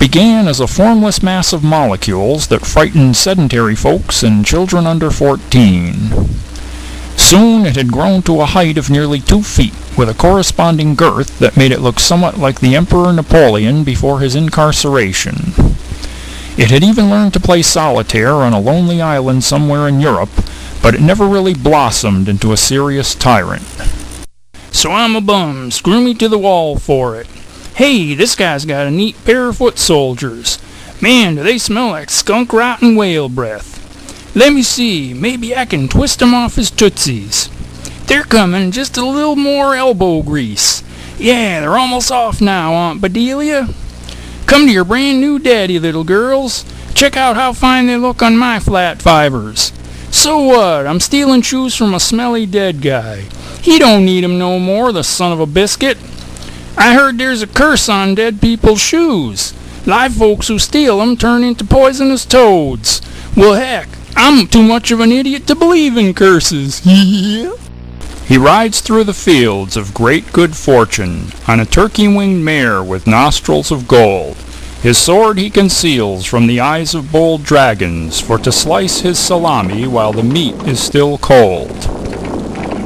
began as a formless mass of molecules that frightened sedentary folks and children under 14. Soon it had grown to a height of nearly 2 feet, with a corresponding girth that made it look somewhat like the Emperor Napoleon before his incarceration. It had even learned to play solitaire on a lonely island somewhere in Europe, but it never really blossomed into a serious tyrant. So I'm a bum, screw me to the wall for it. Hey, this guy's got a neat pair of foot soldiers. Man, do they smell like skunk rot and whale breath. Let me see, maybe I can twist him off his tootsies. They're coming, just a little more elbow grease. Yeah, they're almost off now, Aunt Bedelia. Come to your brand new daddy, little girls. Check out how fine they look on my flat fibers. So what? I'm stealing shoes from a smelly dead guy. He don't need 'em no more, the son of a biscuit. I heard there's a curse on dead people's shoes. Live folks who steal 'em turn into poisonous toads. Well, heck, I'm too much of an idiot to believe in curses. He rides through the fields of great good fortune on a turkey-winged mare with nostrils of gold. His sword he conceals from the eyes of bold dragons, for to slice his salami while the meat is still cold.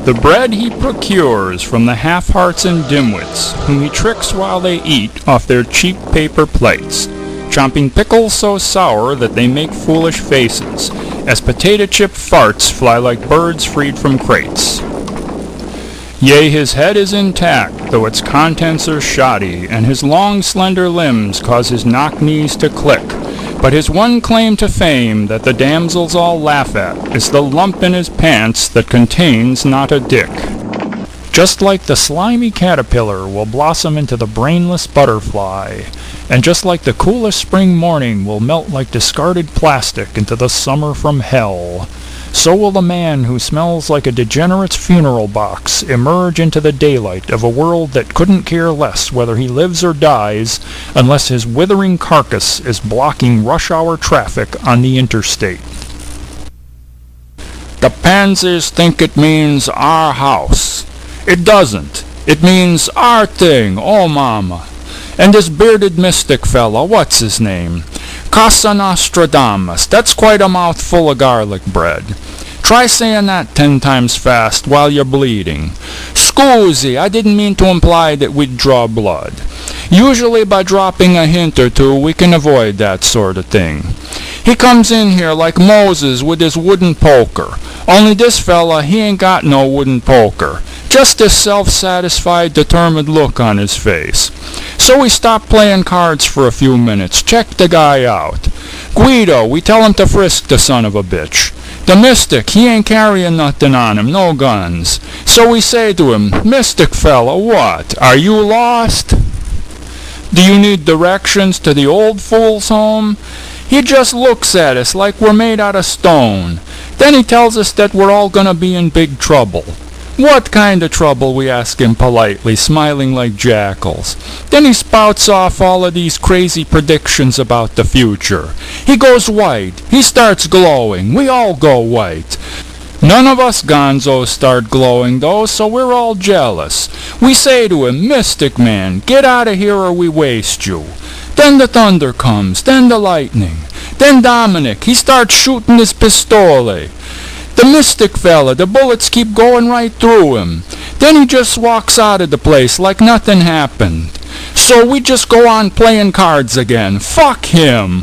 The bread he procures from the half-hearts and dimwits, whom he tricks while they eat off their cheap paper plates, chomping pickles so sour that they make foolish faces, as potato chip farts fly like birds freed from crates. Yea, his head is intact, though its contents are shoddy, and his long slender limbs cause his knock-knees to click. But his one claim to fame that the damsels all laugh at is the lump in his pants that contains not a dick. Just like the slimy caterpillar will blossom into the brainless butterfly, and just like the coolest spring morning will melt like discarded plastic into the summer from hell, so will the man who smells like a degenerate's funeral box emerge into the daylight of a world that couldn't care less whether he lives or dies unless his withering carcass is blocking rush-hour traffic on the interstate. The pansies think it means our house. It doesn't. It means our thing, oh mama. And this bearded mystic fella, what's his name? Casa Nostradamus, that's quite a mouthful of garlic bread. Try saying that 10 times fast while you're bleeding. Scusi, I didn't mean to imply that we'd draw blood. Usually by dropping a hint or two we can avoid that sort of thing. He comes in here like Moses with his wooden poker. Only this fella, he ain't got no wooden poker. Just this self-satisfied, determined look on his face. So we stop playing cards for a few minutes, check the guy out. Guido, we tell him to frisk the son of a bitch. The mystic, he ain't carrying nothing on him, no guns. So we say to him, Mystic fella, what, are you lost? Do you need directions to the old fool's home? He just looks at us like we're made out of stone. Then he tells us that we're all gonna be in big trouble. What kind of trouble, we ask him politely, smiling like jackals. Then he spouts off all of these crazy predictions about the future. He goes white. He starts glowing. We all go white. None of us gonzos start glowing, though, so we're all jealous. We say to him, Mystic man, get out of here or we waste you. Then the thunder comes, then the lightning. Then Dominic, he starts shooting his pistole. The mystic fella, the bullets keep going right through him. Then he just walks out of the place like nothing happened. So we just go on playing cards again. Fuck him!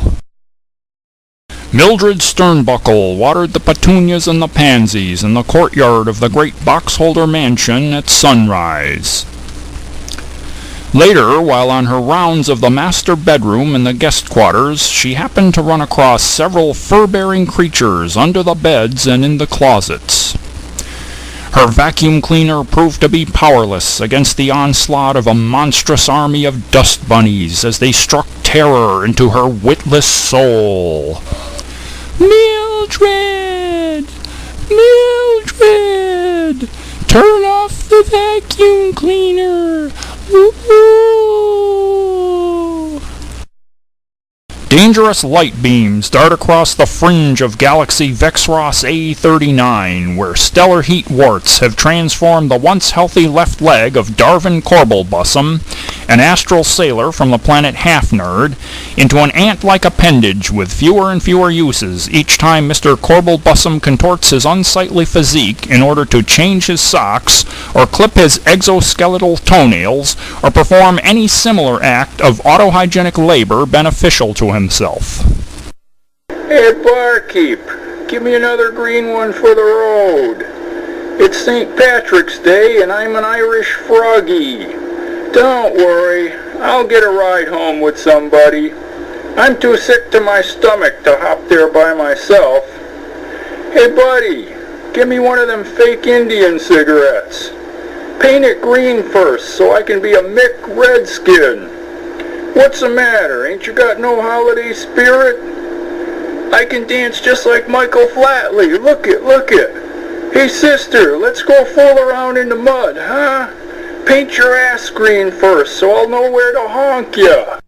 Mildred Sternbuckle watered the petunias and the pansies in the courtyard of the great Boxholder mansion at sunrise. Later, while on her rounds of the master bedroom and the guest quarters, she happened to run across several fur-bearing creatures under the beds and in the closets. Her vacuum cleaner proved to be powerless against the onslaught of a monstrous army of dust bunnies as they struck terror into her witless soul. Mildred! Mildred! Turn off the vacuum cleaner! Woo-hoo! Dangerous light beams dart across the fringe of Galaxy Vexros A39, where stellar heat warts have transformed the once healthy left leg of Darvin Corbelbussum an astral sailor from the planet Half-Nerd, into an ant-like appendage with fewer and fewer uses each time Mr. Corbel-Bussum contorts his unsightly physique in order to change his socks, or clip his exoskeletal toenails, or perform any similar act of autohygienic labor beneficial to himself. Hey, barkeep, give me another green one for the road. It's St. Patrick's Day and I'm an Irish froggy. Don't worry, I'll get a ride home with somebody. I'm too sick to my stomach to hop there by myself. Hey buddy, give me one of them fake Indian cigarettes. Paint it green first so I can be a Mick Redskin. What's the matter, ain't you got no holiday spirit? I can dance just like Michael Flatley, look it. Hey sister, let's go fool around in the mud, huh? Paint your ass green first so I'll know where to honk ya.